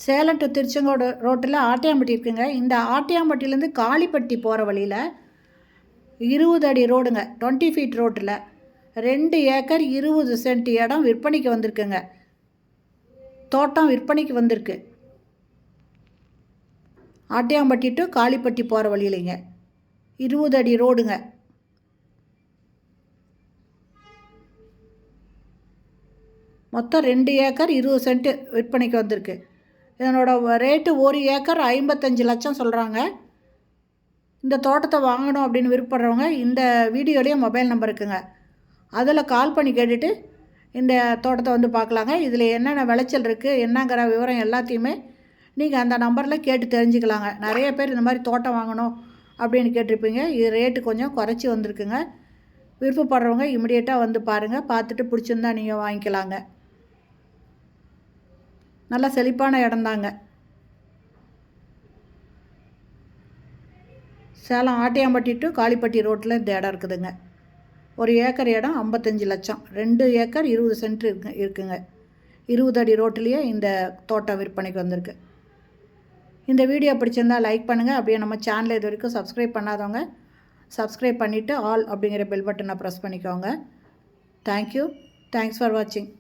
Salem to Tiruchengode ரோட்டில் ஆட்டியாம்பட்டி இருக்குங்க. இந்த ஆட்டியாம்பட்டியிலேருந்து காளிப்பட்டி போகிற வழியில் 20 அடி ரோடுங்க, 20 ஃபீட் ரோட்டில் 2 ஏக்கர் 20 சென்ட் இடம் விற்பனைக்கு வந்திருக்குங்க. தோட்டம் விற்பனைக்கு வந்திருக்கு. ஆட்டியாம்பட்டி டு காளிப்பட்டி போகிற வழியிலைங்க, 20 அடி ரோடுங்க. மொத்தம் 2 ஏக்கர் 20 சென்ட் விற்பனைக்கு வந்திருக்கு. இதனோட ரேட்டு 1 ஏக்கர் 55 லட்சம் சொல்கிறாங்க. இந்த தோட்டத்தை வாங்கணும் அப்படின்னு விருப்பப்படுறவங்க இந்த வீடியோலேயே மொபைல் நம்பர் இருக்குங்க, அதில் கால் பண்ணி கேட்டுட்டு இந்த தோட்டத்தை வந்து பார்க்கலாங்க. இதில் என்னென்ன விளைச்சல் இருக்குது என்னங்கிற விவரம் எல்லாத்தையுமே நீங்கள் அந்த நம்பரில் கேட்டு தெரிஞ்சுக்கலாங்க. நிறைய பேர் இந்த மாதிரி தோட்டம் வாங்கணும் அப்படின்னு கேட்டிருப்பீங்க. இது ரேட்டு கொஞ்சம் குறைச்சி வந்திருக்குங்க. விருப்பப்படுறவங்க இமிடியேட்டாக வந்து பாருங்கள். பார்த்துட்டு பிடிச்சிருந்தா நீங்கள் வாங்கிக்கலாங்க. நல்லா செழிப்பான இடம்தாங்க. சேலம் ஆட்டியாம்பட்டி டு காளிப்பட்டி ரோட்டில் இந்த இடம் இருக்குதுங்க. 1 ஏக்கர் இடம் 55 லட்சம். 2 ஏக்கர் 20 சென்ட் இருக்குங்க. 20 அடி ரோட்டிலேயே இந்த தோட்டம் விற்பனைக்கு வந்திருக்கு. இந்த வீடியோ பிடிச்சிருந்தால் லைக் பண்ணுங்கள். அப்படியே நம்ம சேனலை இது வரைக்கும் சப்ஸ்கிரைப் பண்ணாதவங்க சப்ஸ்கிரைப் பண்ணிவிட்டு ஆல் அப்படிங்கிற பெல் பட்டனை ப்ரெஸ் பண்ணிக்கோங்க. தேங்க்யூ. தேங்க்ஸ் ஃபார் வாட்சிங்.